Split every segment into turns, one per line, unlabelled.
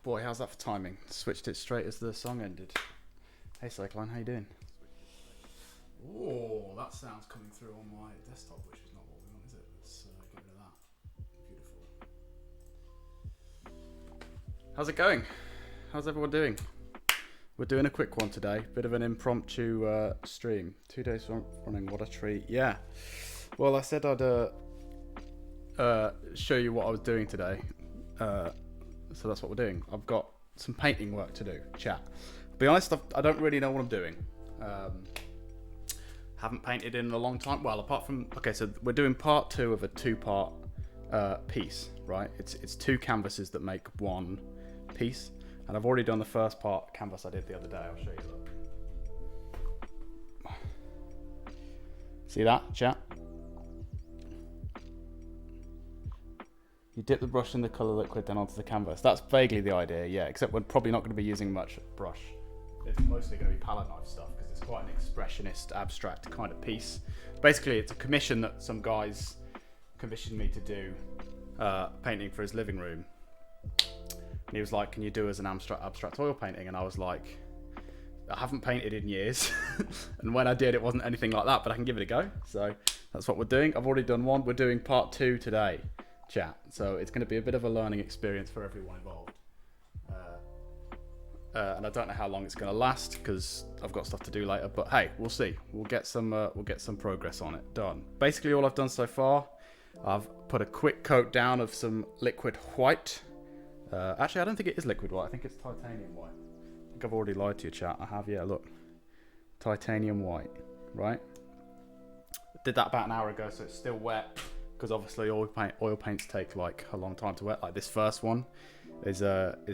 Boy, how's that for timing? Switched it straight as the song ended. Hey Cyclone, how you doing? Oh, that sound's coming through on my desktop, which is not what we want, is it? Let's get rid of that. Beautiful. How's it going? How's everyone doing? We're doing a quick one today. Bit of an impromptu stream. 2 days running, what a treat. Yeah. Well, I said I'd show you what I was doing today. So that's what we're doing. I've got some painting work to do, chat. Be honest, I don't really know what I'm doing. Haven't painted in a long time. Well, apart from, okay, so we're doing part 2 of a 2-part piece, right? It's 2 canvases that make 1 piece. And I've already done the first part canvas I did the other day. I'll show you, look. See that, chat? You dip the brush in the colour liquid, then onto the canvas. That's vaguely the idea, yeah, except we're probably not going to be using much brush. It's mostly going to be palette knife stuff, because it's quite an expressionist, abstract kind of piece. Basically, it's a commission that some guys commissioned me to do, painting for his living room. And he was like, can you do as an abstract oil painting? And I was like, I haven't painted in years. And when I did, it wasn't anything like that, but I can give it a go. So that's what we're doing. I've already done 1. We're doing part 2 today. Chat, so it's going to be a bit of a learning experience for everyone involved, and I don't know how long it's going to last because I've got stuff to do later, but hey, we'll see. We'll get some progress on it done. Basically all I've done so far, I've put a quick coat down of some liquid white. Actually, I don't think it is liquid white. I think it's titanium white. I think I've already lied to you, chat. I have, yeah, look, titanium white, right? Did that about an hour ago, so it's still wet. Because obviously oil paints take like a long time to wet. Like this first one is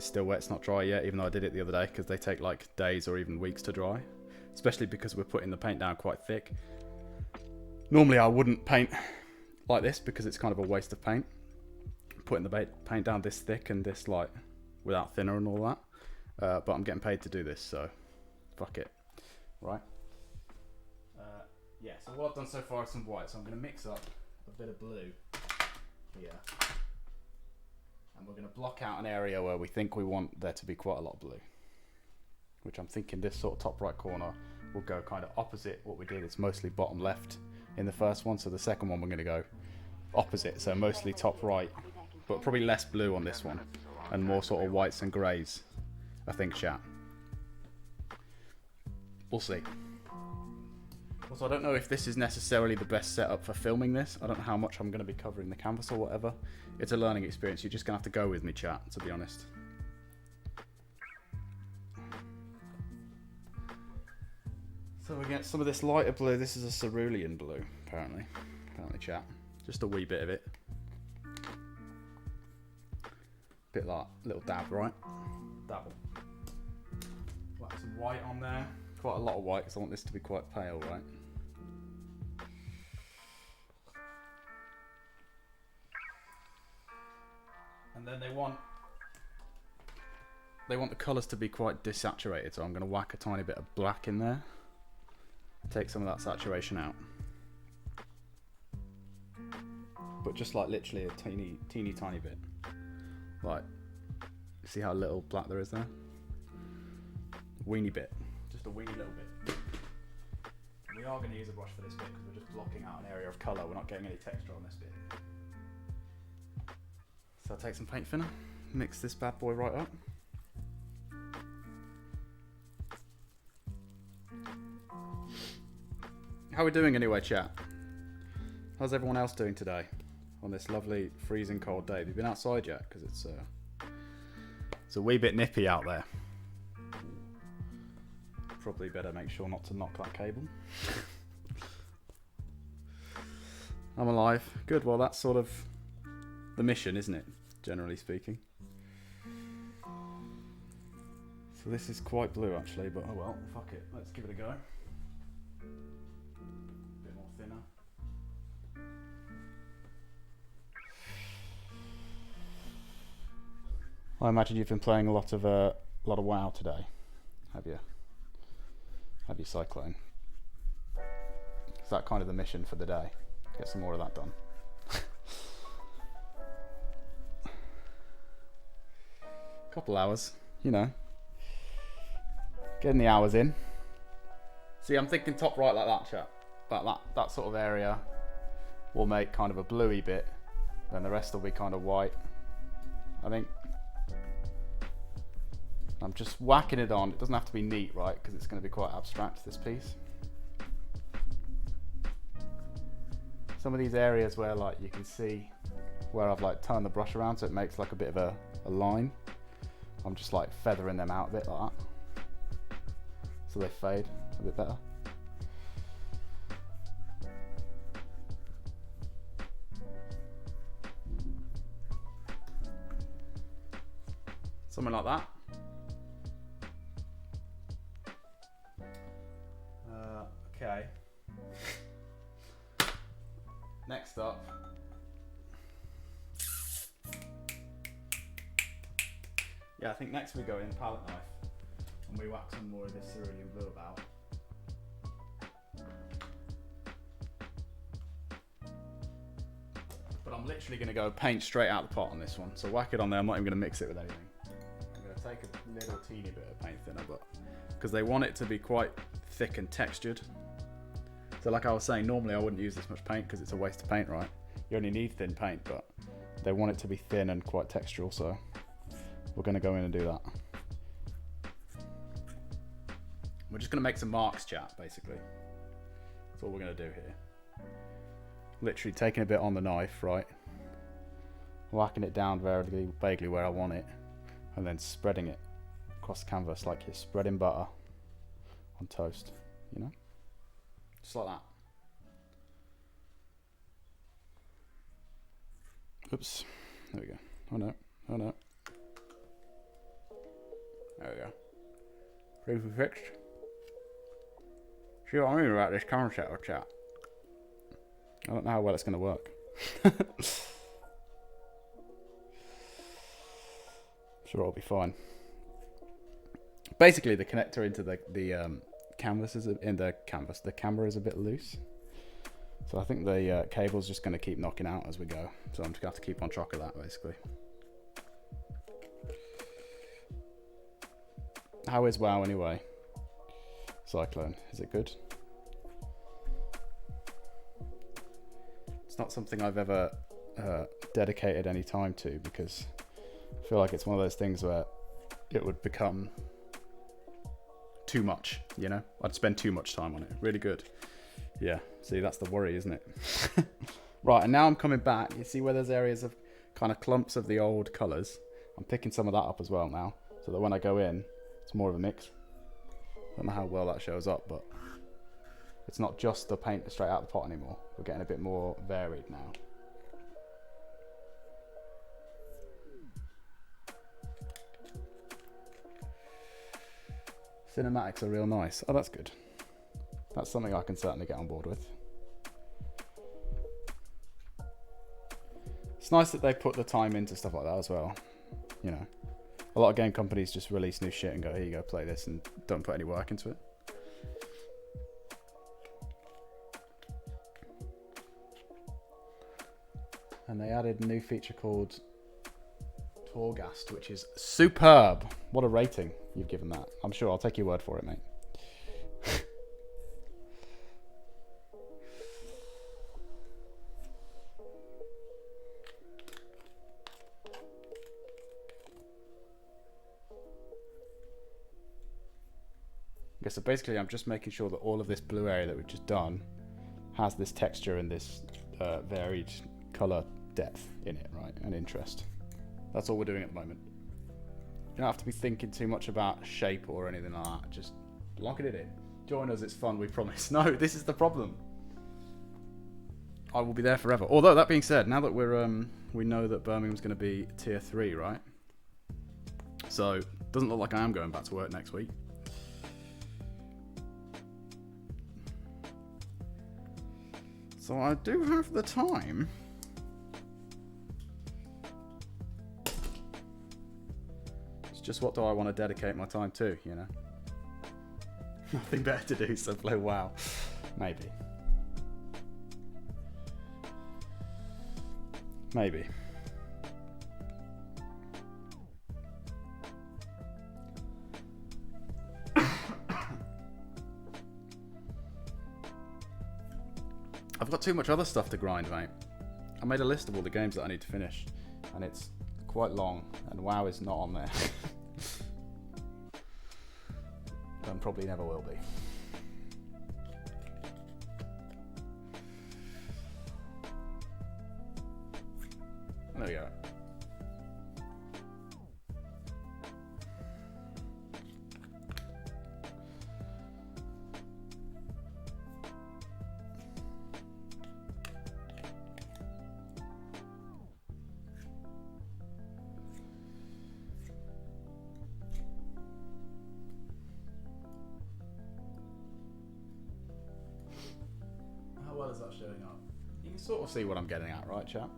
still wet. It's not dry yet, even though I did it the other day, because they take like days or even weeks to dry. Especially because we're putting the paint down quite thick. Normally I wouldn't paint like this because it's kind of a waste of paint. Putting the paint down this thick and this like without thinner and all that. But I'm getting paid to do this, so fuck it. Right? Yeah, so what I've done so far is some white. So I'm going to mix up a bit of blue here, and we're going to block out an area where we think we want there to be quite a lot of blue, which I'm thinking this sort of top right corner will go kind of opposite what we did. It's mostly bottom left in the first one, so the second one we're going to go opposite, so mostly top right, but probably less blue on this one and more sort of whites and greys, I think, chat. We'll see. Also, I don't know if this is necessarily the best setup for filming this. I don't know how much I'm going to be covering the canvas or whatever. It's a learning experience. You're just going to have to go with me, chat, to be honest. So we get some of this lighter blue. This is a cerulean blue, apparently, chat. Just a wee bit of it. Bit like a little dab, right? Dabble. Like some white on there. Quite a lot of white, because I want this to be quite pale, right? And then they want the colours to be quite desaturated, so I'm going to whack a tiny bit of black in there. Take some of that saturation out. But just like literally a teeny tiny bit. Like, see how little black there is there? Weeny bit. Just a weeny little bit. We are going to use a brush for this bit because we're just blocking out an area of colour. We're not getting any texture on this bit. So I'll take some paint thinner, mix this bad boy right up. How are we doing anyway, chat? How's everyone else doing today on this lovely freezing cold day? Have you been outside yet? Because it's a wee bit nippy out there. Probably better make sure not to knock that cable. I'm alive. Good, well that's sort of the mission, isn't it? Generally speaking. So this is quite blue actually, but oh well, fuck it. Let's give it a go. Bit more thinner. I imagine you've been playing a lot of WoW today, have you? Have you, Cyclone? Is that kind of the mission for the day? Get some more of that done. Couple hours, you know. Getting the hours in. See, I'm thinking top right like that, chat. Like that sort of area will make kind of a bluey bit. Then the rest will be kind of white, I think. I'm just whacking it on. It doesn't have to be neat, right? Because it's going to be quite abstract, this piece. Some of these areas where like you can see where I've like turned the brush around so it makes like a bit of a line. I'm just like feathering them out a bit like that. So they fade a bit better. Something like that. Okay. Next up. Yeah, I think next we go in palette knife and we whack some more of this cerulean blue about. But I'm literally going to go paint straight out the pot on this one. So whack it on there. I'm not even going to mix it with anything. I'm going to take a little teeny bit of paint thinner, but because they want it to be quite thick and textured. So like I was saying, normally I wouldn't use this much paint because it's a waste of paint, right? You only need thin paint, but they want it to be thin and quite textural, so we're going to go in and do that. We're just going to make some marks, chat, basically. That's all we're going to do here. Literally taking a bit on the knife, right? Whacking it down vaguely where I want it, and then spreading it across the canvas like you're spreading butter on toast, you know? Just like that. Oops. There we go. Oh no. Oh no. There we go. Briefly fixed. See what I mean about this camera setup, chat? I don't know how well it's going to work. Sure, it'll be fine. Basically, the connector into the canvas is the camera is a bit loose, so I think the cable's just going to keep knocking out as we go. So I'm just going to have to keep on track of that, basically. How is WoW anyway? Cyclone, is it good? It's not something I've ever dedicated any time to because I feel like it's one of those things where it would become too much, you know? I'd spend too much time on it. Really good. Yeah, see, that's the worry, isn't it? Right, and now I'm coming back. You see where there's areas of kind of clumps of the old colours? I'm picking some of that up as well now, so that when I go in, it's more of a mix. I don't know how well that shows up, but it's not just the paint straight out the pot anymore. We're getting a bit more varied now. Cinematics are real nice. Oh, that's good. That's something I can certainly get on board with. It's nice that they put the time into stuff like that as well. You know, a lot of game companies just release new shit and go, here you go, play this, and don't put any work into it. And they added a new feature called Torghast, which is superb. What a rating you've given that. I'm sure I'll take your word for it, mate. Yeah, so basically I'm just making sure that all of this blue area that we've just done has this texture and this varied color depth in it, right? And interest. That's all we're doing at the moment. You don't have to be thinking too much about shape or anything like that. Just lock it in. Join us, it's fun, we promise. No, this is the problem. I will be there forever. Although, that being said, now that we know that Birmingham's going to be tier 3, right? So, it doesn't look like I am going back to work next week. So I do have the time. It's just what do I want to dedicate my time to, you know? Nothing better to do, so play WoW. Maybe. Maybe. I've got too much other stuff to grind, mate. I made a list of all the games that I need to finish, and it's quite long, and WoW is not on there. And probably never will be. There we go. How well is that showing up? You can sort of see what I'm getting at, right, chat?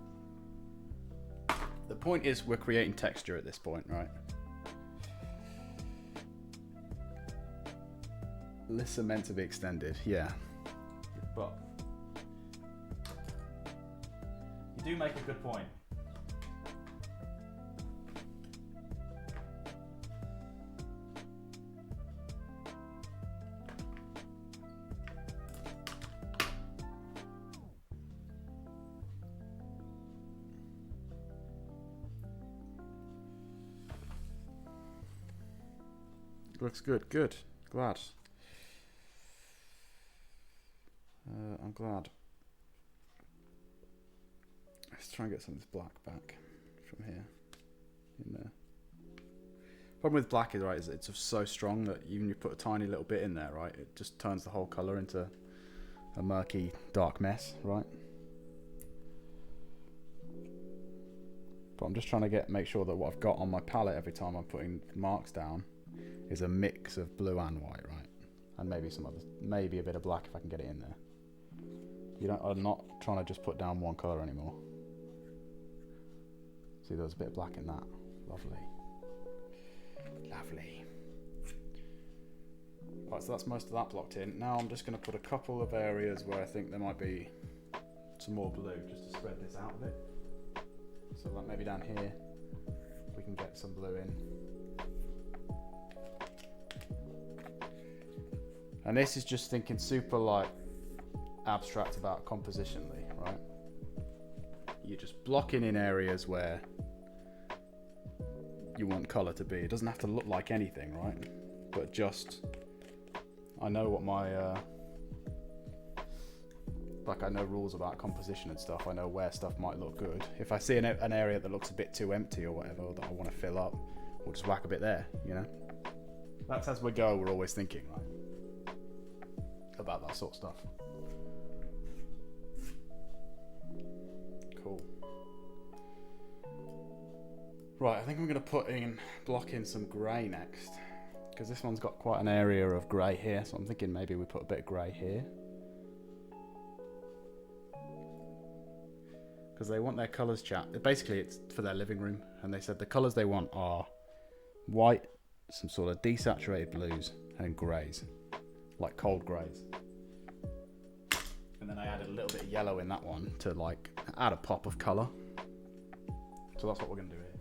The point is we're creating texture at this point, right? Lists are meant to be extended, yeah. But you do make a good point. Looks good, good. Glad. I'm glad. Let's try and get some of this black back from here. In there. Problem with black is, right, is it's so strong that even if you put a tiny little bit in there, right, it just turns the whole colour into a murky, dark mess, right? But I'm just trying to make sure that what I've got on my palette every time I'm putting marks down is a mix of blue and white, right? And maybe some other, maybe a bit of black if I can get it in there. I'm not trying to just put down one colour anymore. See, there was a bit of black in that. Lovely. Lovely. Right, so that's most of that blocked in. Now I'm just going to put a couple of areas where I think there might be some more blue, just to spread this out a bit. So like maybe down here, we can get some blue in. And this is just thinking super like abstract about compositionally, right? You're just blocking in areas where you want color to be. It doesn't have to look like anything, right? But just, I know what my, like I know rules about composition and stuff. I know where stuff might look good. If I see an area that looks a bit too empty or whatever that I want to fill up, we'll just whack a bit there, you know? That's as we go, we're always thinking, right? About that sort of stuff. Cool. Right, I think I'm going to block in some grey next, because this one's got quite an area of grey here, so I'm thinking maybe we put a bit of grey here. Because they want their colours, chat. Basically, it's for their living room, and they said the colours they want are white, some sort of desaturated blues, and greys, like cold greys. And then I added a little bit of yellow in that one to like add a pop of colour. So that's what we're going to do here.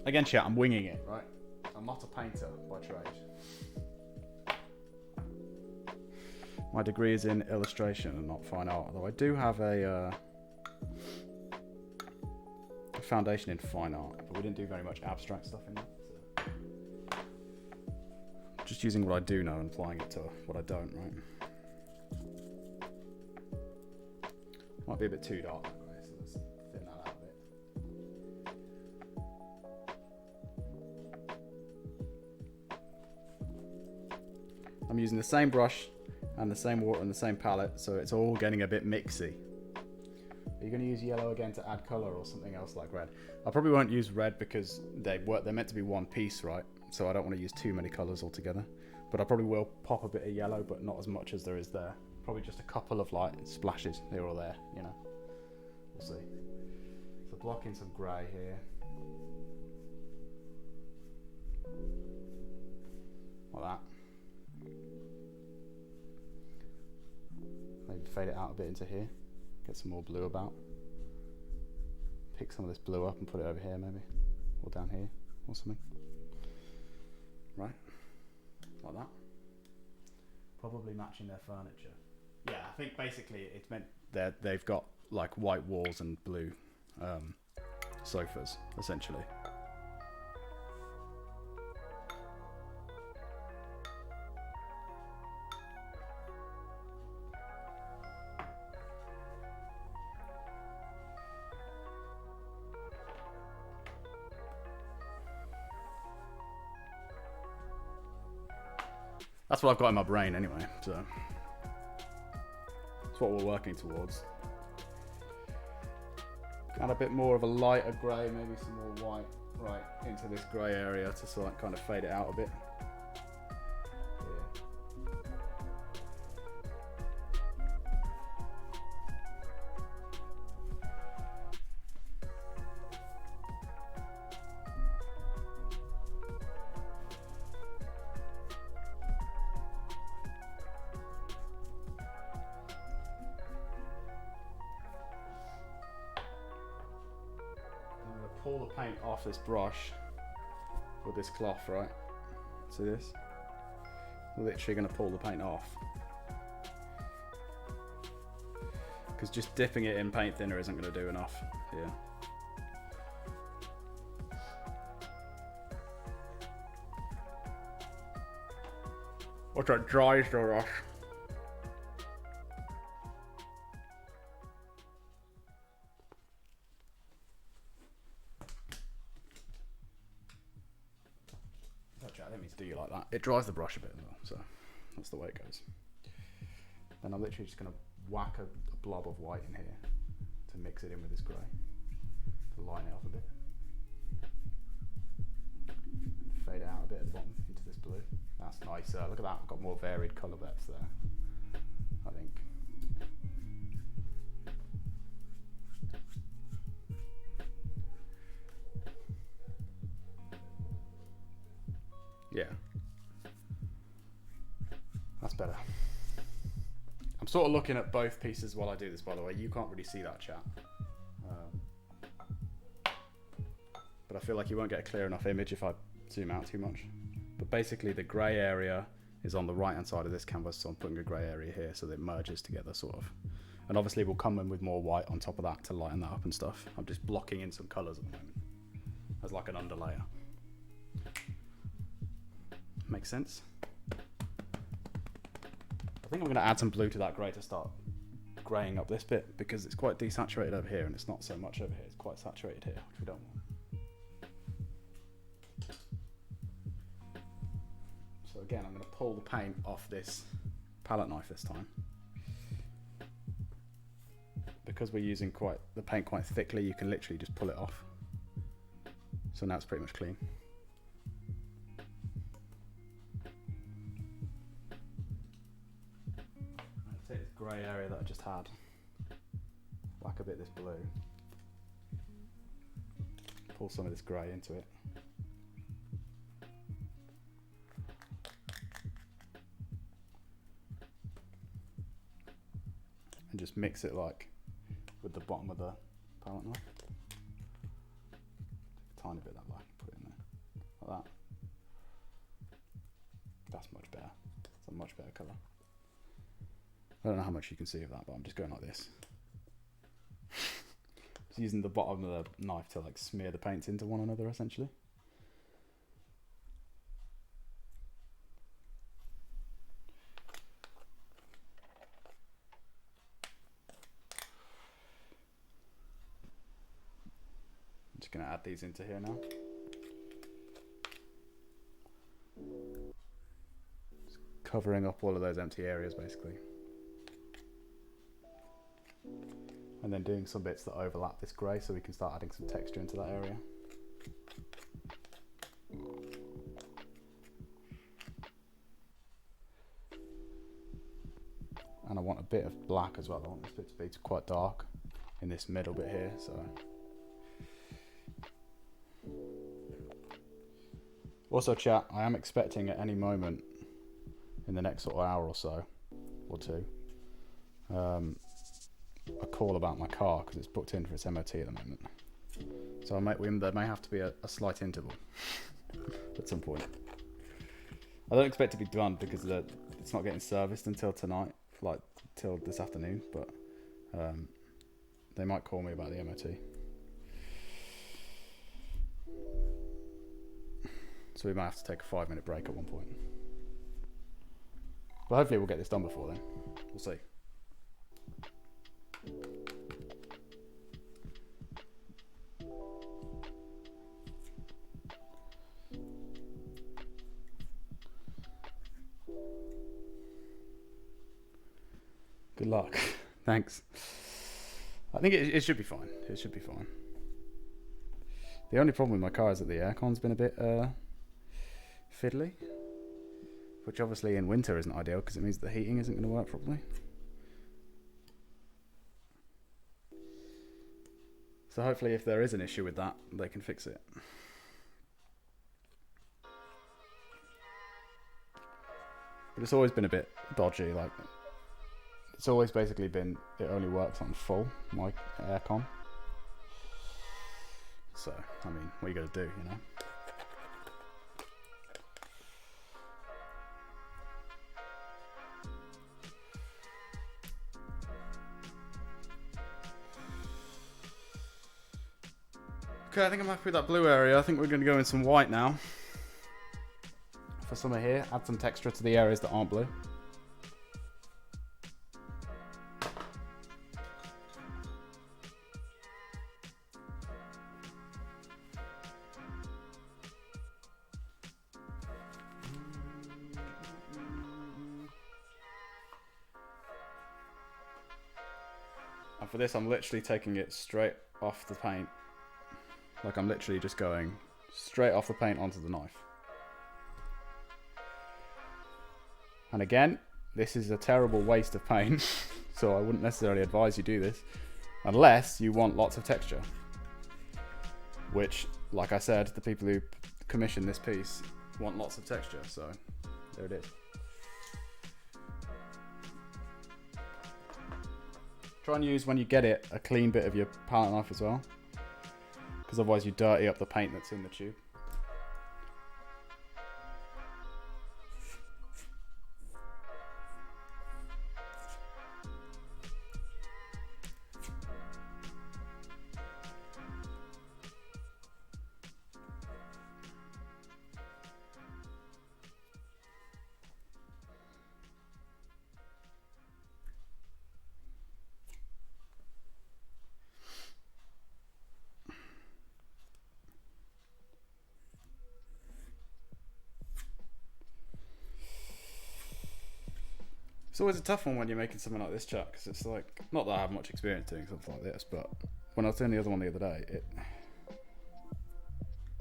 Again, chat, I'm winging it, right? I'm not a painter by trade. My degree is in illustration and not fine art, although I do have a foundation in fine art, but we didn't do very much abstract stuff in that. So. Just using what I do know and applying it to what I don't, right? Might be a bit too dark that way, so let's thin that out a bit. I'm using the same brush and the same water and the same palette, so it's all getting a bit mixy. Are you going to use yellow again to add colour or something else like red? I probably won't use red because they're meant to be one piece, right? So I don't want to use too many colours altogether. But I probably will pop a bit of yellow, but not as much as there is there. Probably just a couple of light splashes here or there, you know. We'll see. So block in some grey here. Like that. Maybe fade it out a bit into here. Get some more blue about. Pick some of this blue up and put it over here maybe. Or down here or something. Right? Like that. Probably matching their furniture. Yeah, I think basically it's meant that they've got like white walls and blue sofas, essentially. That's what I've got in my brain anyway, so that's what we're working towards. Add a bit more of a lighter grey, maybe some more white right into this grey area to sort of kind of fade it out a bit. Pull the paint off this brush with this cloth, right? See this? I'm literally going to pull the paint off. Because just dipping it in paint thinner isn't going to do enough here. Watch that dries the rush. I didn't mean to do you like that. It dries the brush a bit as well, so that's the way it goes. Then I'm literally just going to whack a blob of white in here to mix it in with this grey, to line it up a bit. And fade it out a bit at the bottom into this blue. That's nice. Look at that, I've got more varied colour depths there, I think. Yeah, that's better. I'm sort of looking at both pieces while I do this, by the way. You can't really see that, chat. But I feel like you won't get a clear enough image if I zoom out too much. But basically the grey area is on the right hand side of this canvas, so I'm putting a grey area here so that it merges together sort of. And obviously we'll come in with more white on top of that to lighten that up and stuff. I'm just blocking in some colours at the moment as like an underlayer. Makes sense. I think I'm going to add some blue to that grey to start greying up this bit, because it's quite desaturated over here and it's not so much over here. It's quite saturated here, which we don't want. So again, I'm going to pull the paint off this palette knife this time. Because we're using the paint quite thickly, you can literally just pull it off. So now it's pretty much clean. Take this grey area that I just had, whack a bit of this blue, pull some of this grey into it, and just mix it like with the bottom of the palette knife. Take a tiny bit of that light, put it in there, like that. That's much better. It's a much better colour. I don't know how much you can see of that, but I'm just going like this. Just using the bottom of the knife to like smear the paints into one another, essentially. I'm just going to add these into here now. Just covering up all of those empty areas, basically. And then doing some bits that overlap this grey so we can start adding some texture into that area. And I want a bit of black as well. I want this bit to be quite dark in this middle bit here. So also, chat, I am expecting at any moment in the next sort of hour or so, or two, a call about my car because it's booked in for its MOT at the moment. So there may have to be a slight interval at some point. I don't expect it to be done because it's not getting serviced until tonight, like till this afternoon. But they might call me about the MOT. So we might have to take a 5-minute break at one point. But hopefully we'll get this done before then. We'll see. Good luck. Thanks. I think it should be fine. It should be fine. The only problem with my car is that the aircon's been a bit fiddly, which obviously in winter isn't ideal because it means the heating isn't going to work properly. So hopefully if there is an issue with that, they can fix it. But it's always been a bit dodgy, like it's always basically been, it only works on full, my aircon. So, I mean, what are you going to do, you know? Okay, I think I'm happy with that blue area. I think we're going to go in some white now. For summer here, add some texture to the areas that aren't blue. And for this, I'm literally taking it straight off the paint. Like I'm literally just going straight off the paint onto the knife. And again, this is a terrible waste of paint, so I wouldn't necessarily advise you do this unless you want lots of texture. Which, like I said, the people who commissioned this piece want lots of texture, so there it is. Try and use, when you get it, a clean bit of your palette knife as well, because otherwise you dirty up the paint that's in the tube. It's always a tough one when you're making something like this, chat, because it's like, not that I have much experience doing something like this, but when I was doing the other one the other day, it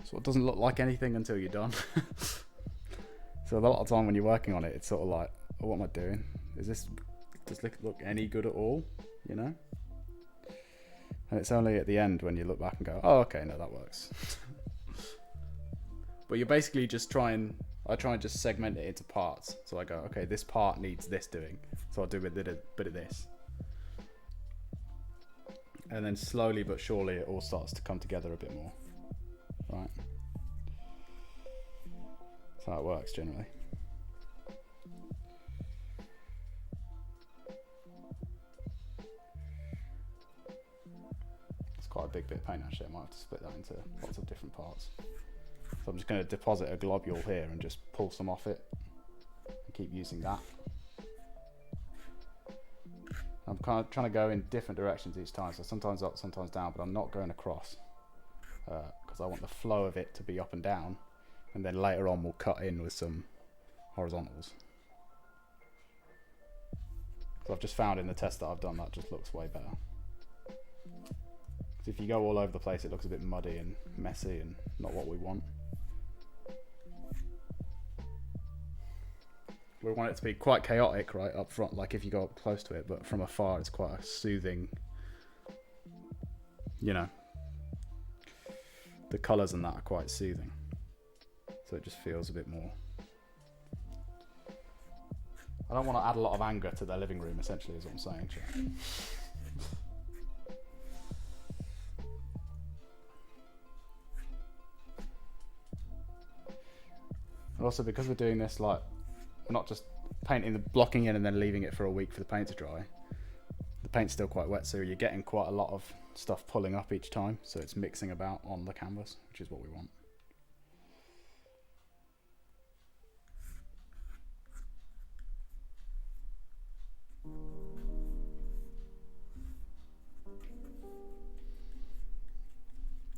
sort of doesn't look like anything until you're done. So a lot of time when you're working on it, it's sort of like, oh, what am I doing? Does this look any good at all? You know? And it's only at the end when you look back and go, oh, okay, no, that works. But you're basically just I try and just segment it into parts. So I go, okay, this part needs this doing. So I'll do a bit of this. And then slowly but surely it all starts to come together a bit more. Right? That's how it works generally. It's quite a big bit of paint actually. I might have to split that into lots of different parts. So I'm just going to deposit a globule here and just pull some off it and keep using that. I'm kind of trying to go in different directions each time, so sometimes up, sometimes down, but I'm not going across because I want the flow of it to be up and down, and then later on we'll cut in with some horizontals. So I've just found in the test that I've done that just looks way better. Because if you go all over the place, it looks a bit muddy and messy and not what we want. We want it to be quite chaotic right up front, like if you go up close to it, but from afar it's quite a soothing, you know, the colours and that are quite soothing, so it just feels a bit more. I don't want to add a lot of anger to their living room, essentially, is what I'm saying. And also because we're doing this, like, we're not just painting the blocking in and then leaving it for a week for the paint to dry. The paint's still quite wet, so you're getting quite a lot of stuff pulling up each time, so it's mixing about on the canvas, which is what we want.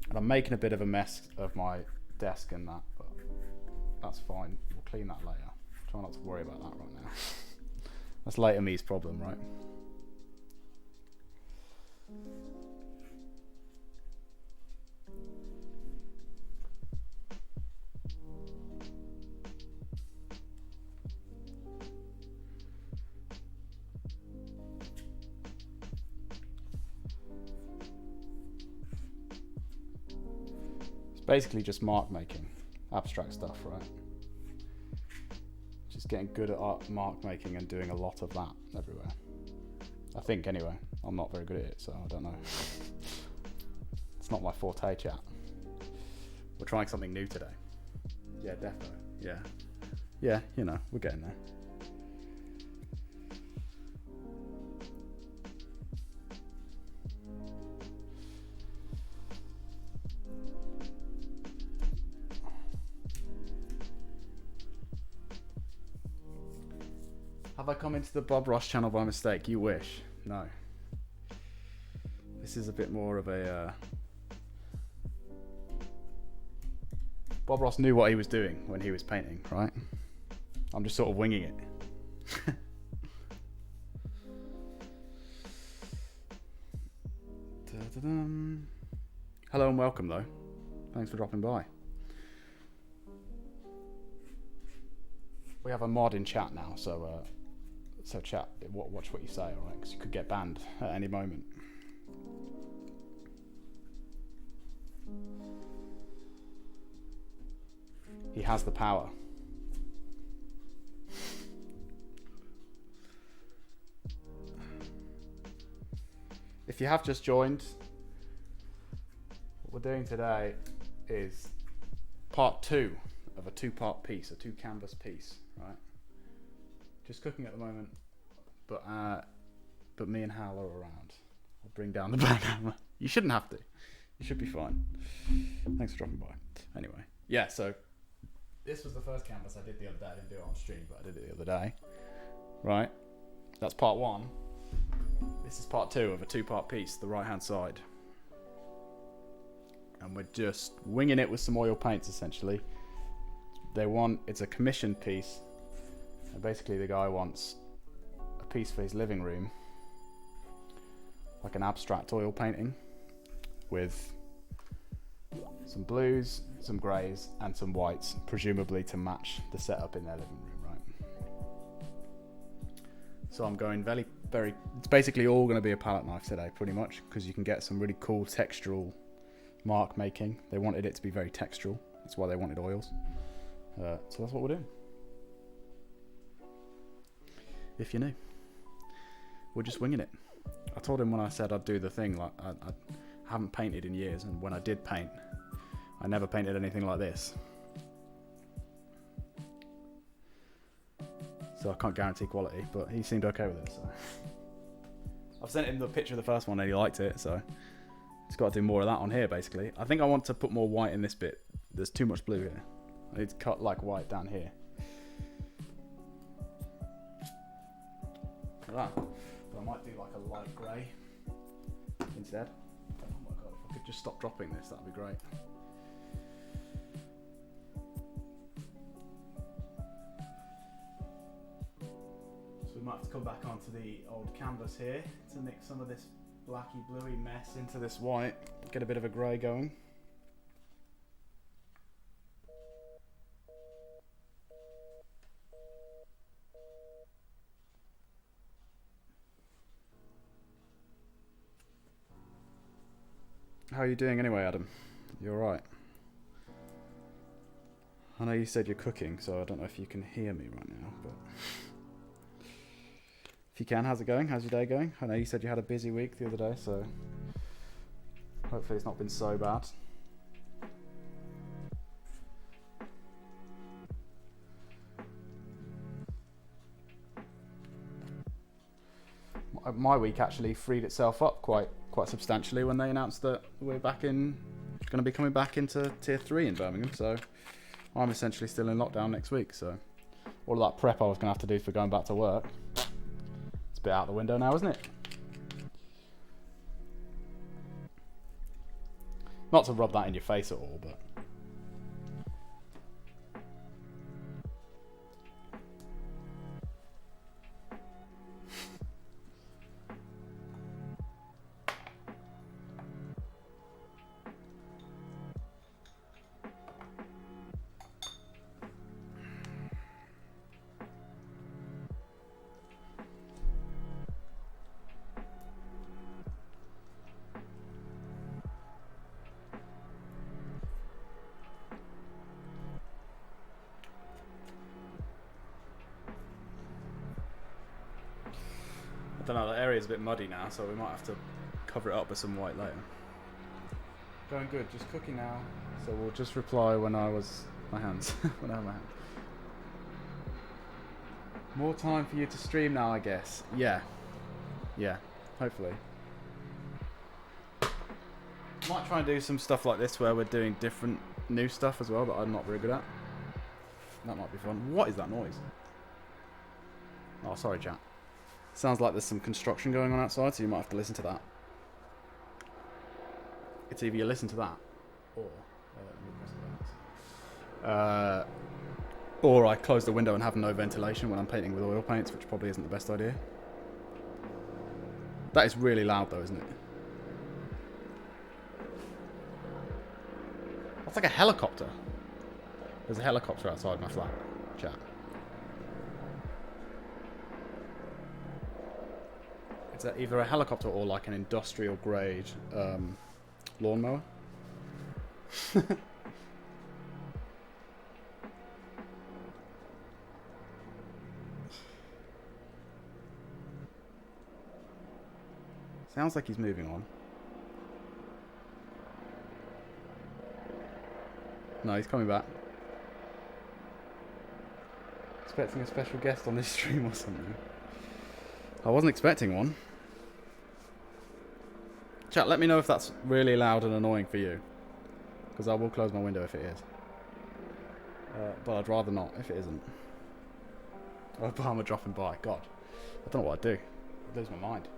And I'm making a bit of a mess of my desk and that, but that's fine. We'll clean that later. Try not to worry about that right now. That's later me's problem, right? Basically just mark making, abstract stuff, right? Just getting good at mark making and doing a lot of that everywhere. I think anyway. I'm not very good at it, so I don't know. It's not my forte, chat. We're trying something new today. Yeah, definitely. Yeah. Yeah, you know, we're getting there. Have I come into the Bob Ross channel by mistake? You wish. No. This is a bit more of a... Bob Ross knew what he was doing when he was painting, right? I'm just sort of winging it. Hello and welcome though. Thanks for dropping by. We have a mod in chat now, so chat, watch what you say, alright? Because you could get banned at any moment. He has the power. If you have just joined, what we're doing today is part 2 of a 2-part piece, a 2-canvas piece, right? Just cooking at the moment, but me and Hal are around. I'll bring down the banana. You shouldn't have to. You should be fine. Thanks for dropping by. Anyway, yeah, so this was the first canvas I did the other day. I didn't do it on stream, but I did it the other day. Right? That's part 1. This is part 2 of a 2-part piece, the right-hand side. And we're just winging it with some oil paints, essentially. It's a commissioned piece. And basically the guy wants a piece for his living room, like an abstract oil painting with some blues, some greys and some whites, presumably to match the setup in their living room, right? So I'm going very, it's basically all going to be a palette knife today, pretty much, because you can get some really cool textural mark making. They wanted it to be very textural. That's why they wanted oils. So that's what we're doing. If you're new, we're just winging it. I told him when I said I'd do the thing, like I haven't painted in years, and when I did paint, I never painted anything like this. So I can't guarantee quality, but he seemed okay with it. So I've sent him the picture of the first one and he liked it, so he's got to do more of that on here basically. I think I want to put more white in this bit. There's too much blue here. I need to cut like white down here. Like that. But I might do like a light grey instead. Oh my god, if I could just stop dropping this, that'd be great. So we might have to come back onto the old canvas here to mix some of this blacky bluey mess into this white, get a bit of a grey going. How are you doing anyway, Adam? You alright? I know you said you're cooking, so I don't know if you can hear me right now, but if you can, how's it going? How's your day going? I know you said you had a busy week the other day, so hopefully it's not been so bad. my week actually freed itself up quite substantially when they announced that we're going to be coming back into Tier 3 in Birmingham. So I'm essentially still in lockdown next week. So all of that prep I was going to have to do for going back to work, it's a bit out the window now, isn't it? Not to rub that in your face at all, but... I don't know, the area's a bit muddy now, so we might have to cover it up with some white later. Going good, just cooking now. So we'll just reply when I have my hands. More time for you to stream now, I guess. Yeah, hopefully. Might try and do some stuff like this where we're doing different new stuff as well that I'm not very good at. That might be fun. What is that noise? Oh, sorry, chat. Sounds like there's some construction going on outside, so you might have to listen to that. It's either you listen to that, or I close the window and have no ventilation when I'm painting with oil paints, which probably isn't the best idea. That is really loud though, isn't it? That's like a helicopter. There's a helicopter outside my flat, chat. It's either a helicopter or like an industrial grade lawnmower. Sounds like he's moving on. No, he's coming back. Expecting a special guest on this stream or something. I wasn't expecting one. Chat, let me know if that's really loud and annoying for you. Because I will close my window if it is. But I'd rather not if it isn't. Obama dropping by. God. I don't know what I'd do. I'd lose my mind.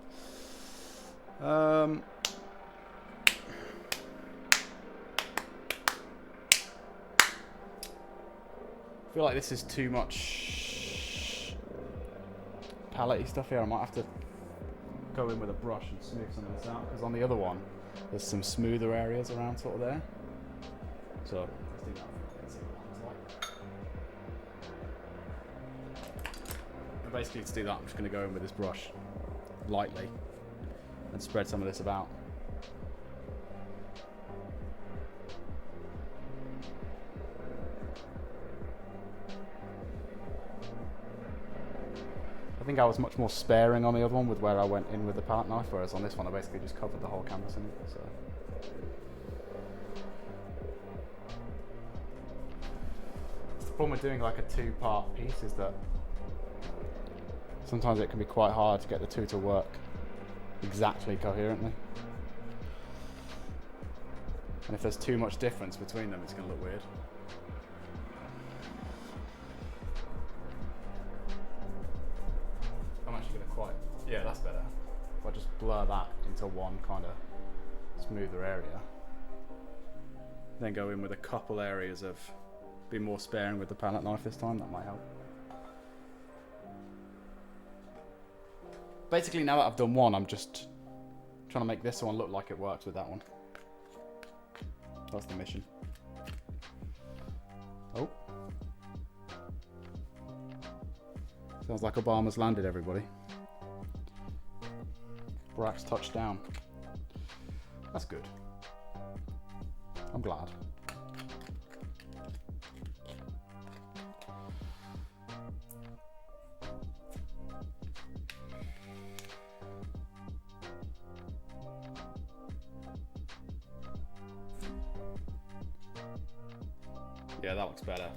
I feel like this is too much palette-y stuff here. I might have to go in with a brush and smooth some of this out, because on the other one there's some smoother areas around sort of there. So let's do that. Let's see what that looks like. And basically to do that I'm just going to go in with this brush lightly and spread some of this about. I think I was much more sparing on the other one with where I went in with the palette knife, whereas on this one I basically just covered the whole canvas in it. So. The problem with doing like a two-part piece is that sometimes it can be quite hard to get the two to work exactly coherently. And if there's too much difference between them, it's going to look weird. Yeah, that's better. If I just blur that into one kind of smoother area, then go in with a couple areas of be more sparing with the palette knife this time, that might help. Basically, now that I've done one, I'm just trying to make this one look like it works with that one. That's the mission. Oh. Sounds like Obama's landed, everybody. Barack's touchdown. That's good. I'm glad. Yeah, that looks better.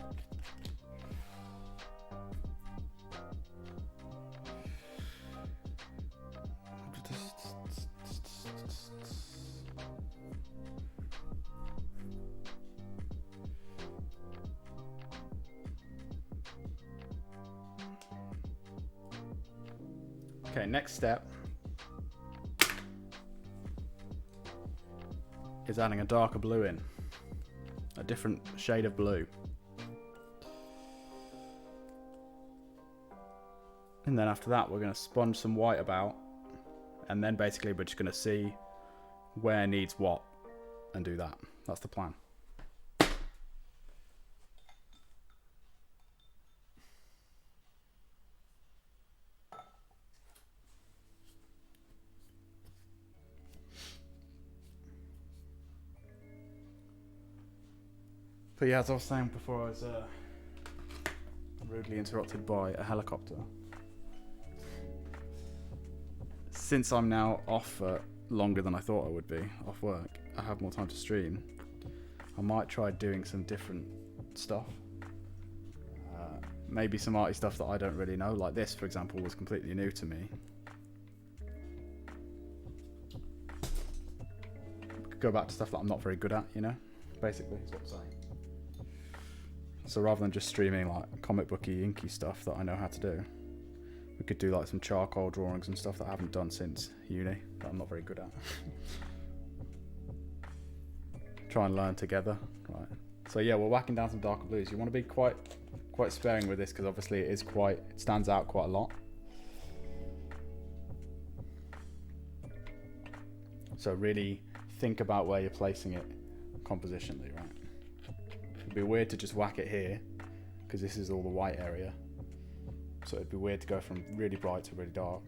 Okay, next step is adding a darker blue in. A different shade of blue. And then after that, we're going to sponge some white about. And then basically we're just going to see where needs what and do that. That's the plan. But yeah, as I was saying before, I was rudely interrupted by a helicopter. Since I'm now off for longer than I thought I would be, off work, I have more time to stream. I might try doing some different stuff. Maybe some arty stuff that I don't really know, like this, for example, was completely new to me. Go back to stuff that I'm not very good at, you know? Basically, is what I'm saying. So rather than just streaming like comic booky, inky stuff that I know how to do, we could do like some charcoal drawings and stuff that I haven't done since uni, that I'm not very good at. Try and learn together, right? So yeah, we're whacking down some darker blues. You want to be quite sparing with this because obviously it stands out quite a lot. So really think about where you're placing it compositionally, right? It'd be weird to just whack it here because this is all the white area. So it'd be weird to go from really bright to really dark.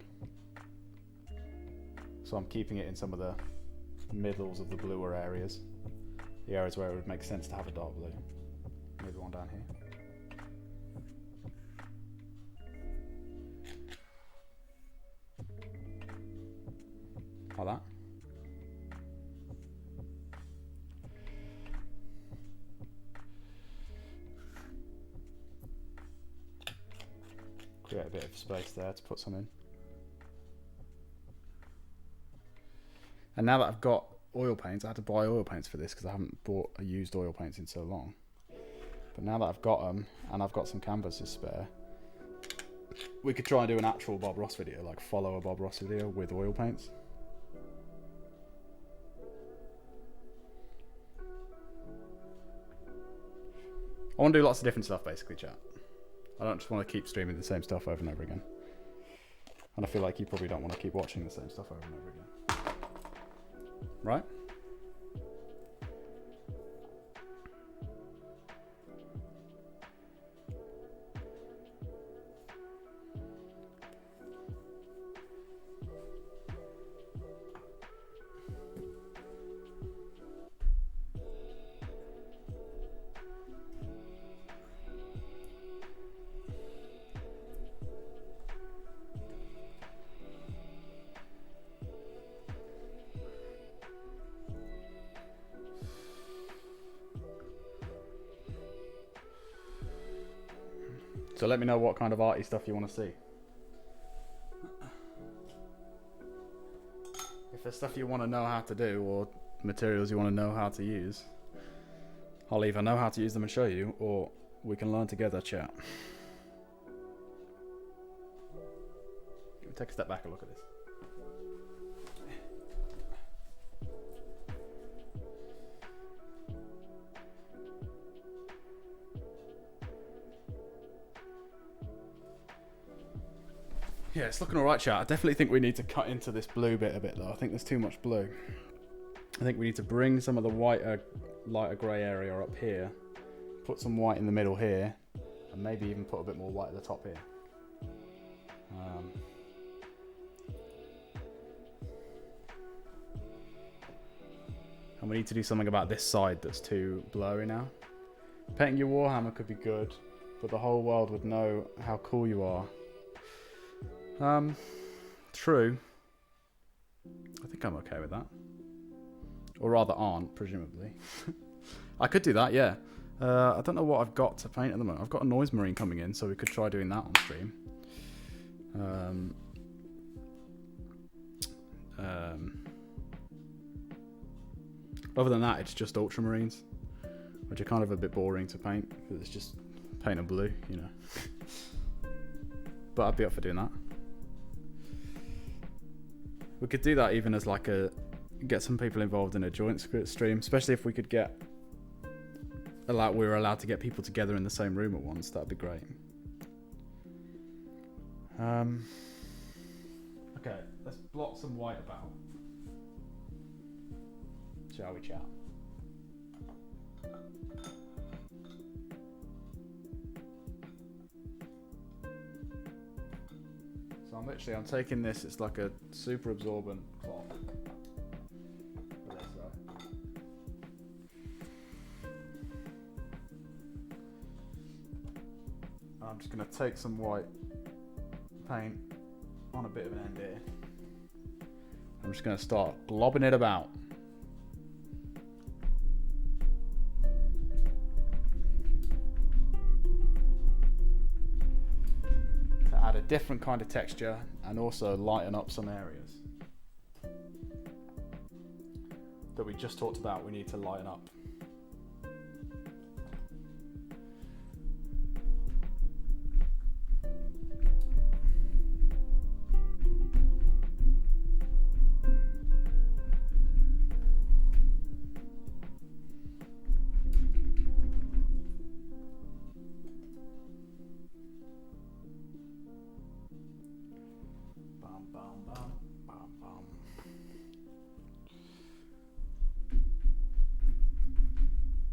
So I'm keeping it in some of the middles of the bluer areas. The areas where it would make sense to have a dark blue. Maybe one down here. Like that. Create a bit of space there to put some in. And now that I've got oil paints, I had to buy oil paints for this because I haven't bought a used oil paints in so long. But now that I've got them and I've got some canvas to spare, we could try and do an actual Bob Ross video, like follow a Bob Ross video with oil paints. I want to do lots of different stuff basically, chat. I don't just want to keep streaming the same stuff over and over again. And I feel like you probably don't want to keep watching the same stuff over and over again. Right? So let me know what kind of arty stuff you want to see. If there's stuff you want to know how to do or materials you want to know how to use, I'll either know how to use them and show you, or we can learn together, chat. Take a step back and look at this. Yeah, it's looking alright, chat. I definitely think we need to cut into this blue bit a bit though. I think there's too much blue. I think we need to bring some of the whiter, lighter grey area up here, put some white in the middle here, and maybe even put a bit more white at the top here. And we need to do something about this side that's too blurry now. Painting your Warhammer could be good, but the whole world would know how cool you are. True. I think I'm okay with that. Or rather aren't, presumably. I could do that, yeah. I don't know what I've got to paint at the moment. I've got a Noise Marine coming in, so we could try doing that on stream. Other than that, it's just Ultramarines, which are kind of a bit boring to paint, because it's just paint a blue, you know. But I'd be up for doing that. We could do that even as like get some people involved in a joint stream, especially if we could we were allowed to get people together in the same room at once. That'd be great. Okay, let's blot some white about. Shall we, chat? So I'm taking this, it's like a super absorbent cloth. I'm just going to take some white paint on a bit of an end here. I'm just going to start globbing it about. To add a different kind of texture and also lighten up some areas that we just talked about we need to lighten up.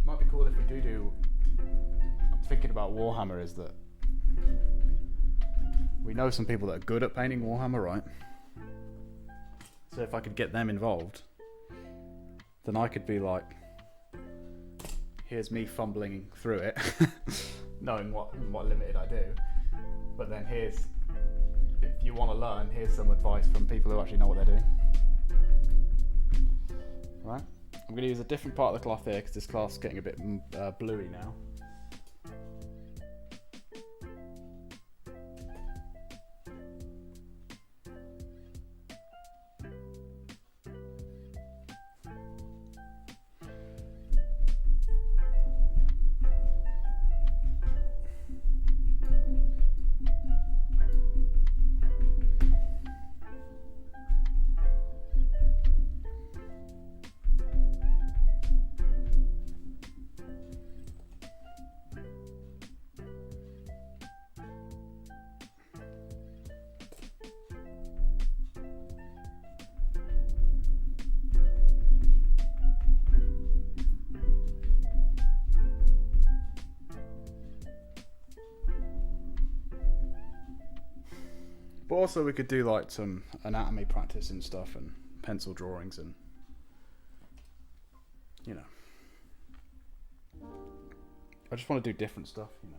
Might be cool if we do. I'm thinking about Warhammer is that we know some people that are good at painting Warhammer, right? So if I could get them involved, then I could be like, here's me fumbling through it, knowing what limited I do. But then here's, if you want to learn, here's some advice from people who actually know what they're doing. Right? I'm going to use a different part of the cloth here because this cloth's getting a bit bluey now. But also we could do like some anatomy practice and stuff and pencil drawings and, you know. I just want to do different stuff, you know.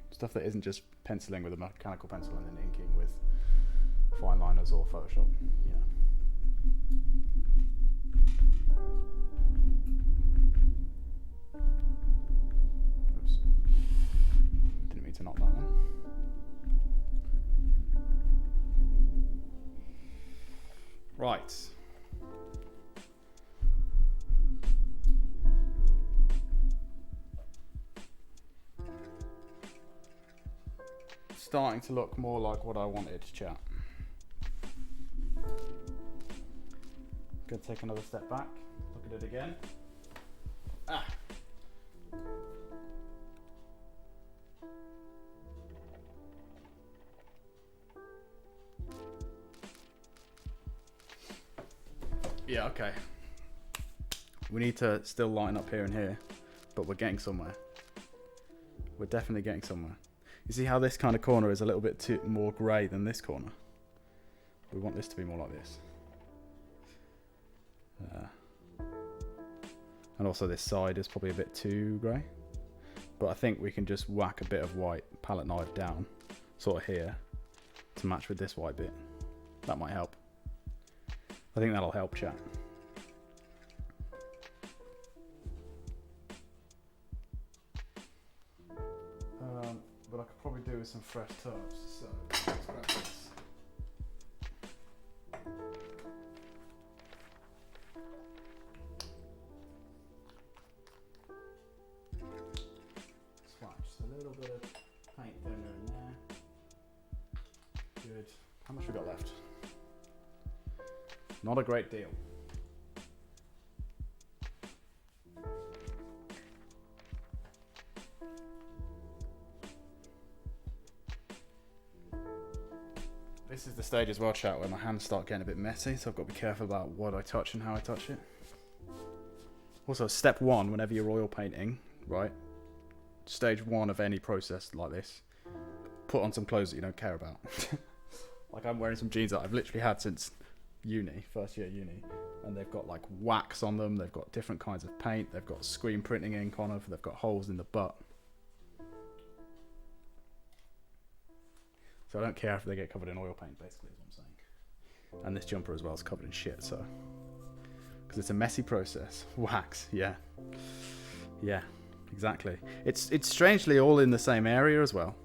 Stuff that isn't just penciling with a mechanical pencil and then inking with fine liners or Photoshop, you know. Oops. Didn't mean to knock that one. Right. Starting to look more like what I wanted, chat. Gonna take another step back, look at it again. Ah. Yeah, okay. We need to still line up here and here, but we're getting somewhere. We're definitely getting somewhere. You see how this kind of corner is a little bit more grey than this corner? We want this to be more like this. And also this side is probably a bit too grey. But I think we can just whack a bit of white palette knife down, sort of here, to match with this white bit. That might help. I think that'll help, chat. But I could probably do with some fresh tubs, so let's grab this. Splash just a little bit of paint thinner in there. Good. How much we got left? Not a great deal. This is the stage as well, chat, where my hands start getting a bit messy, so I've got to be careful about what I touch and how I touch it. Also, step one, whenever you're oil painting, right? Stage one of any process like this, put on some clothes that you don't care about. Like I'm wearing some jeans that I've literally had since uni, first year uni, and they've got like wax on them, they've got different kinds of paint, they've got screen printing ink on them, they've got holes in the butt. So I don't care if they get covered in oil paint, basically, is what I'm saying. And this jumper as well is covered in shit, so. Because it's a messy process. Wax, yeah. Yeah, exactly. It's strangely all in the same area as well.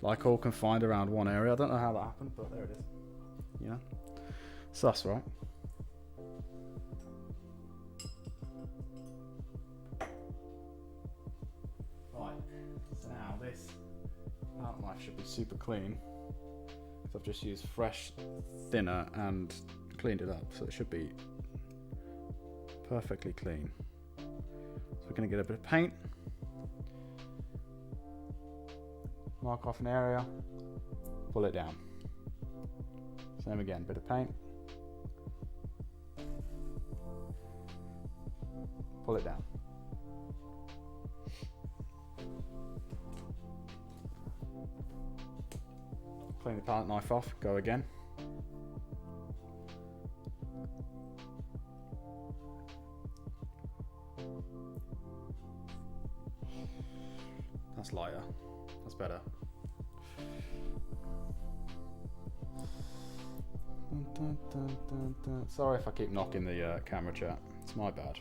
Like all confined around one area. I don't know how that happened, but there it is. You know? Sus, right? Right, so now this palette knife should be super clean. So I've just used fresh thinner and cleaned it up, so it should be perfectly clean. So we're going to get a bit of paint, mark off an area, pull it down. Same again, bit of paint, pull it down. Clean the palette knife off, go again. That's lighter. That's better. Dun, dun, dun, dun. Sorry if I keep knocking the camera, chat. It's my bad.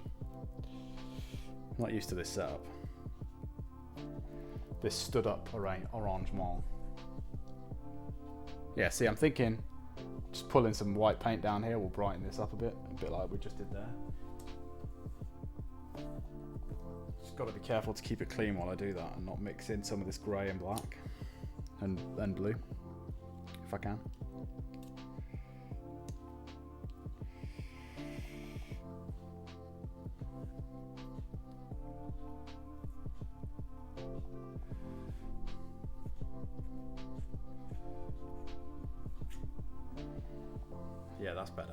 I'm not used to this setup. This stood up arrangement. Yeah, see, I'm thinking just pulling some white paint down here will brighten this up a bit like we just did there. Just got to be careful to keep it clean while I do that and not mix in some of this grey and black and blue, if I can. Yeah, that's better.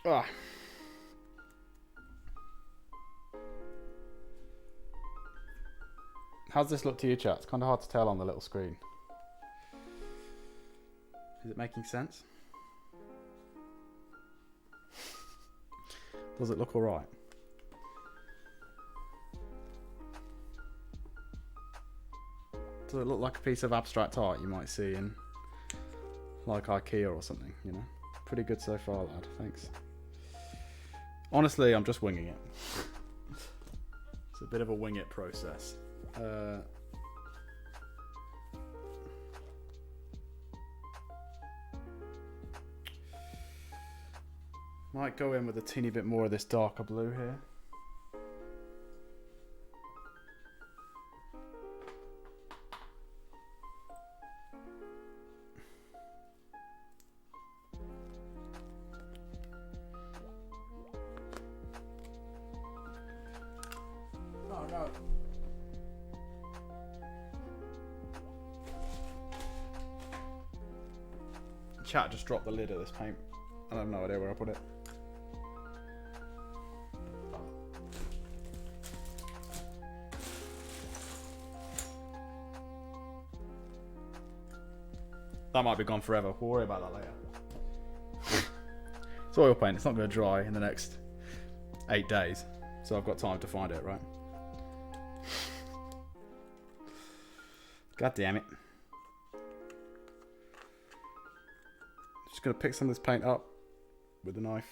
Ah. How's this look to you, chat? It's kind of hard to tell on the little screen. Is it making sense? Does it look alright? Does it look like a piece of abstract art you might see in like IKEA or something, you know? Pretty good so far, lad. Thanks. Honestly, I'm just winging it. It's a bit of a wing it process. Might go in with a teeny bit more of this darker blue here. Oh no. Chat just dropped the lid of this paint. I have no idea where I put it. That might be gone forever. We'll worry about that later. It's oil paint. It's not going to dry in the next 8 days. So I've got time to find it, right? God damn it. Just gonna pick some of this paint up with a knife.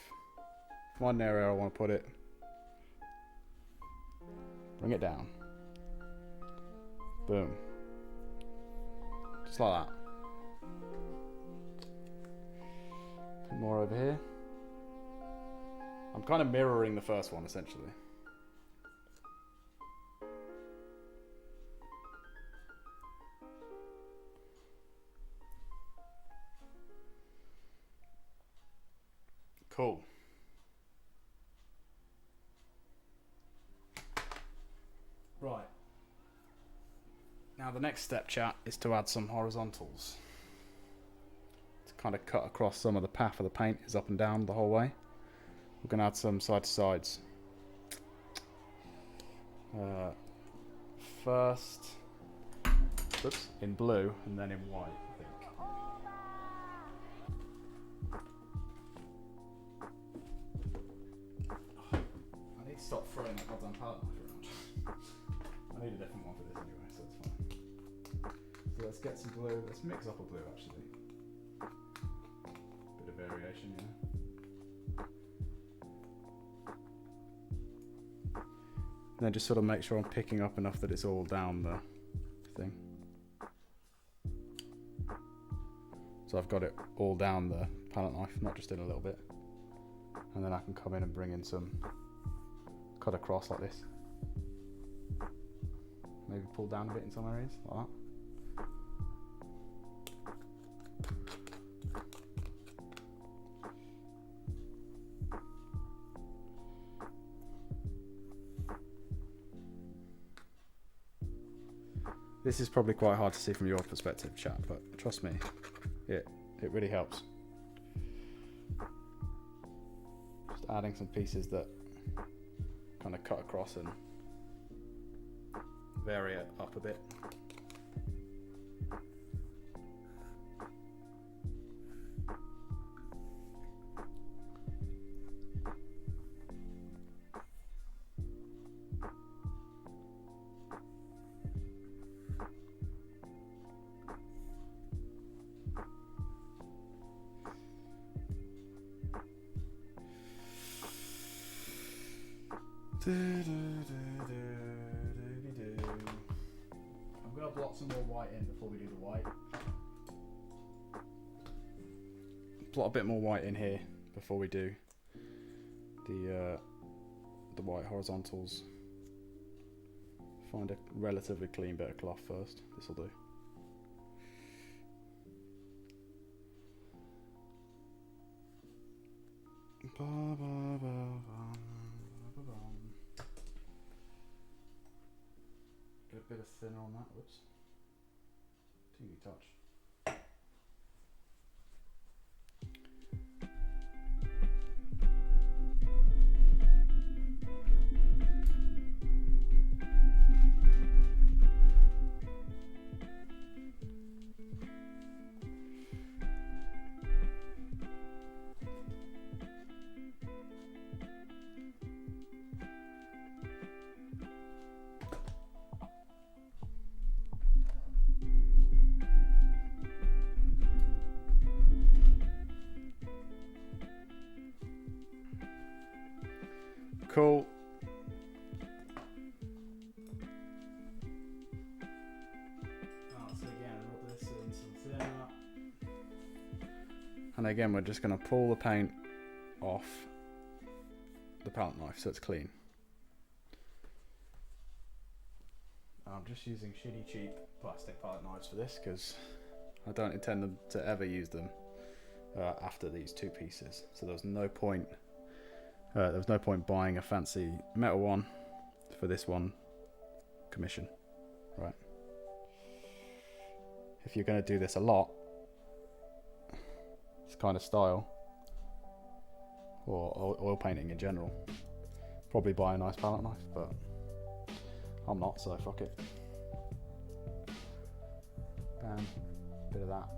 Find an area I want to put it. Bring it down. Boom. Just like that. Put more over here. I'm kind of mirroring the first one essentially. Cool. Right. Now the next step, chat, is to add some horizontals. To kind of cut across some of the path of the paint is up and down the whole way. We're going to add some side to sides. First, oops, in blue and then in white, I think. I need to stop throwing that goddamn palette knife around. I need a different one for this anyway, so it's fine. So let's get some blue. Let's mix up a blue actually. Bit of variation, yeah. And then just sort of make sure I'm picking up enough that it's all down the thing. So I've got it all down the palette knife, not just in a little bit. And then I can come in and bring in some cut across like this. Maybe pull down a bit in some areas, like that. This is probably quite hard to see from your perspective, chat, but trust me, it really helps. Just adding some pieces that kind of cut across and vary it up a bit. I'm gonna block some more white in before we do the white. Blot a bit more white in here before we do the white horizontals. Find a relatively clean bit of cloth first. This will do. Get a bit of thinner on that. Whoops. Teeny touch. Cool. So again, rub this in some thinner. And again, we're just going to pull the paint off the palette knife so it's clean. I'm just using shitty cheap plastic palette knives for this because I don't intend them to ever use them after these two pieces. So there's no point. There was no point buying a fancy metal one for this one commission, right? If you're going to do this a lot, this kind of style, or oil painting in general, probably buy a nice palette knife, but I'm not, so fuck it. Bam, bit of that,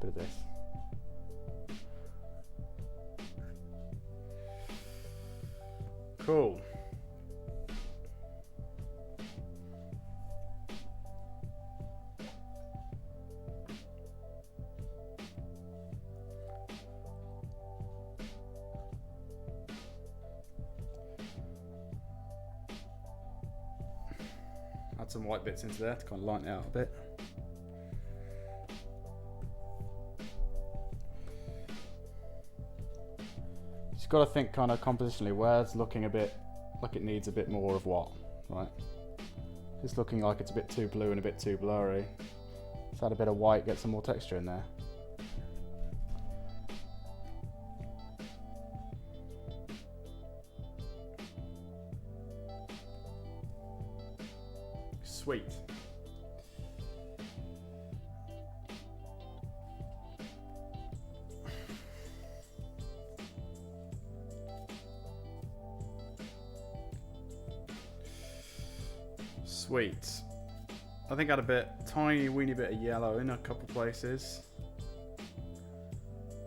bit of this. Cool. Add some white bits into there to kind of lighten it out a bit. You've got to think kind of compositionally, where's looking a bit like it needs a bit more of what, right? It's looking like it's a bit too blue and a bit too blurry. Let's add a bit of white, get some more texture in there. Sweet. Sweet. I think I had a bit, tiny weeny bit of yellow in a couple places.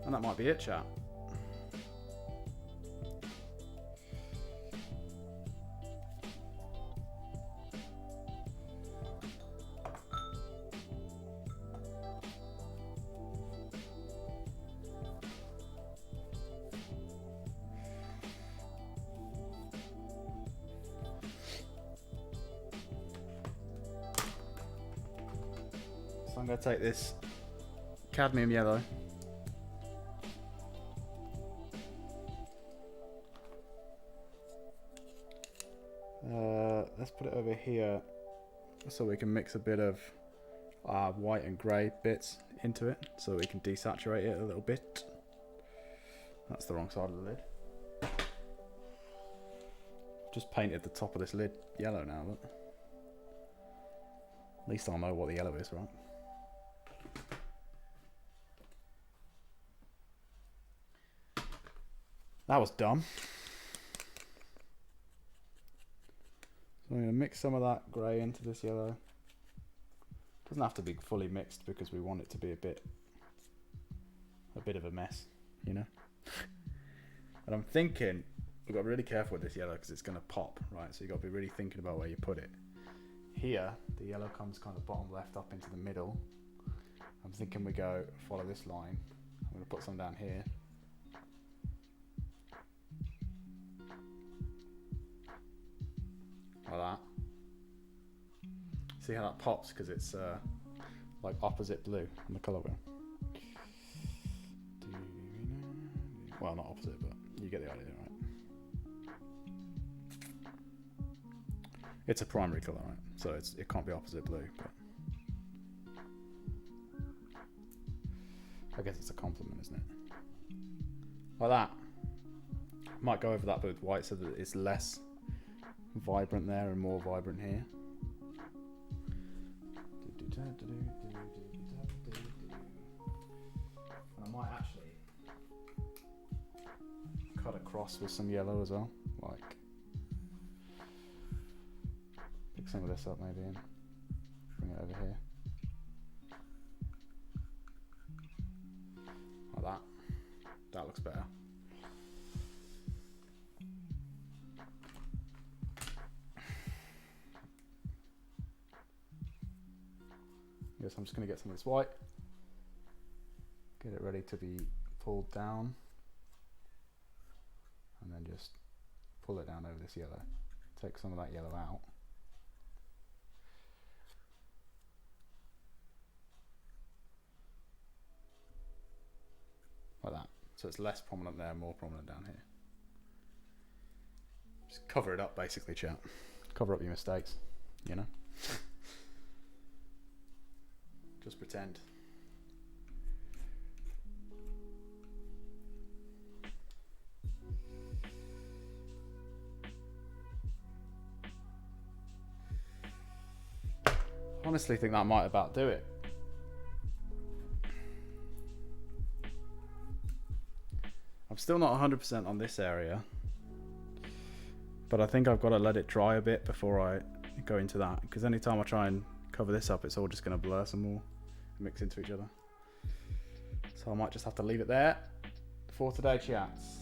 And that might be it, chat. I'm going to take this cadmium yellow. Let's put it over here so we can mix a bit of white and grey bits into it so we can desaturate it a little bit. That's the wrong side of the lid. Just painted the top of this lid yellow now, but at least I'll know what the yellow is, right? That was dumb. So I'm going to mix some of that grey into this yellow. Doesn't have to be fully mixed because we want it to be a bit of a mess, you know. And I'm thinking we've got to be really careful with this yellow because it's going to pop, right? So you've got to be really thinking about where you put it. Here, the yellow comes kind of bottom left up into the middle. I'm thinking we go follow this line. I'm going to put some down here. Like that. See how that pops because it's like opposite blue on the colour wheel. Well, not opposite, but you get the idea, right? It's a primary colour, right? So it can't be opposite blue, but I guess it's a compliment, isn't it? Like that. Might go over that with white so that it's less vibrant there and more vibrant here. And I might actually cut across with some yellow as well, like pick some of this up maybe and bring it over here like that. That looks better. Yes, I'm just going to get some of this white, get it ready to be pulled down, and then just pull it down over this yellow. Take some of that yellow out. Like that. So it's less prominent there, more prominent down here. Just cover it up basically, chat. Cover up your mistakes, you know? Just pretend. Honestly think that might about do it. I'm still not 100% on this area, but I think I've got to let it dry a bit before I go into that, because anytime I try and cover this up, it's all just going to blur some more and mix into each other. So I might just have to leave it there for today, chats.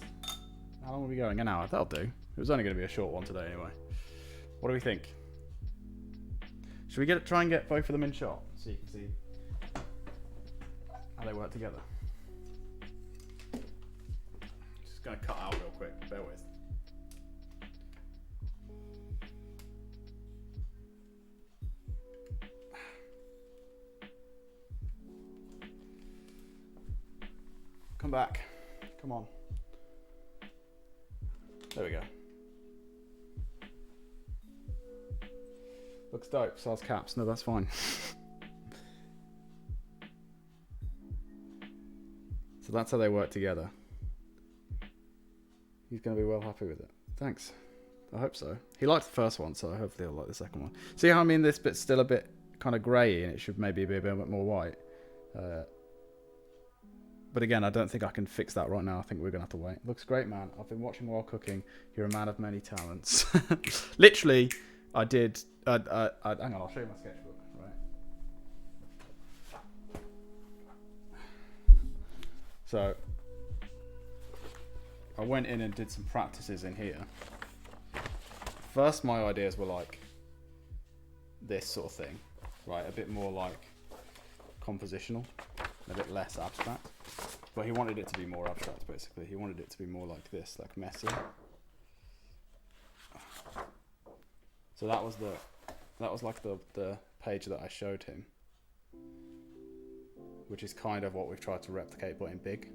How long are we going? An hour? That'll do. It was only going to be a short one today anyway. What do we think? Should we try and get both of them in shot so you can see how they work together? Just going to cut out real quick. Bear with. back. Come on. There we go. Looks dope. Size caps. No, that's fine. So that's how they work together. He's going to be well happy with it. Thanks. I hope so. He liked the first one, so hopefully he'll like the second one. See how I mean this bit's still a bit kind of grey and it should maybe be a bit more white. But again, I don't think I can fix that right now. I think we're going to have to wait. Looks great, man. I've been watching while cooking. You're a man of many talents. Literally, I did... hang on, I'll show you my sketchbook. Right. So, I went in and did some practices in here. First, my ideas were like this sort of thing. Right, a bit more like compositional, a bit less abstract. But he wanted it to be more abstract, basically. He wanted it to be more like this, like messy. So that was like the page that I showed him, which is kind of what we've tried to replicate, but in big.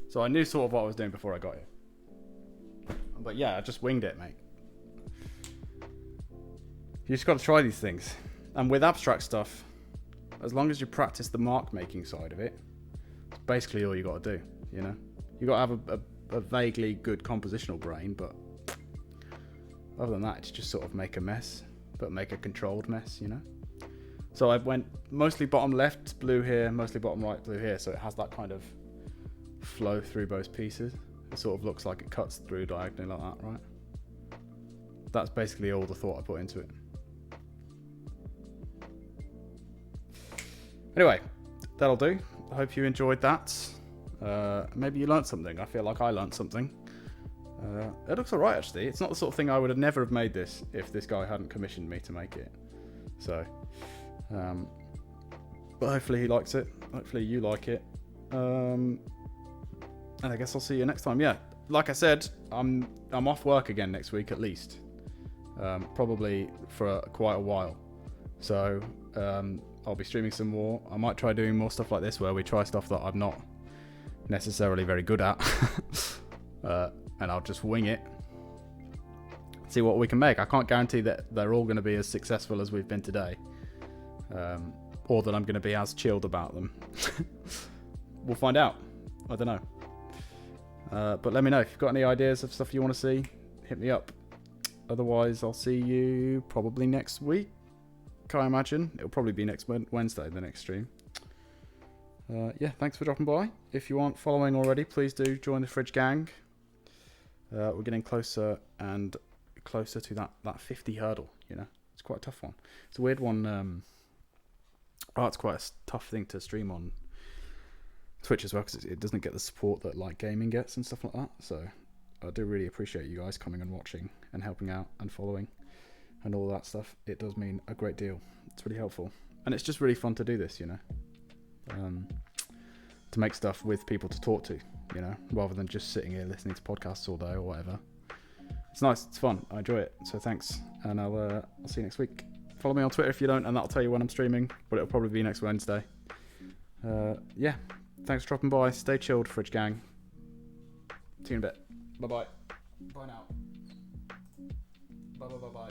So I knew sort of what I was doing before I got here. But yeah, I just winged it, mate. You just got to try these things. And with abstract stuff, as long as you practice the mark making side of it, it's basically all you got to do, you know? You got to have a vaguely good compositional brain, but other than that, it's just sort of make a mess, but make a controlled mess, you know? So I went mostly bottom left blue here, mostly bottom right blue here, so it has that kind of flow through both pieces. It sort of looks like it cuts through diagonally like that, right? That's basically all the thought I put into it. Anyway, that'll do. I hope you enjoyed that. Maybe you learned something. I feel like I learned something. It looks alright, actually. It's not the sort of thing I would have never have made this if this guy hadn't commissioned me to make it. So, but hopefully he likes it. Hopefully you like it. And I guess I'll see you next time. Yeah, like I said, I'm off work again next week at least. Probably for quite a while. So I'll be streaming some more. I might try doing more stuff like this where we try stuff that I'm not necessarily very good at. And I'll just wing it. See what we can make. I can't guarantee that they're all going to be as successful as we've been today. Or that I'm going to be as chilled about them. We'll find out. I don't know. But let me know if you've got any ideas of stuff you want to see. Hit me up. Otherwise, I'll see you probably next week. I imagine it'll probably be next Wednesday, the next stream. Yeah, thanks for dropping by. If you aren't following already, please do join the Fridge Gang. We're getting closer and closer to that 50 hurdle. You know, it's quite a tough one. It's a weird one. It's quite a tough thing to stream on Twitch as well because it doesn't get the support that like gaming gets and stuff like that. So I do really appreciate you guys coming and watching and helping out and following and all that stuff. It does mean a great deal. It's really helpful, and it's just really fun to do this, you know, to make stuff with people to talk to, you know, rather than just sitting here listening to podcasts all day or whatever. It's nice, it's fun, I enjoy it. So thanks, and I'll see you next week. Follow me on Twitter if you don't, and that'll tell you when I'm streaming, but it'll probably be next Wednesday. Yeah, thanks for dropping by. Stay chilled, Fridge Gang. See you in a bit. Bye bye. Bye now. Bye bye bye bye.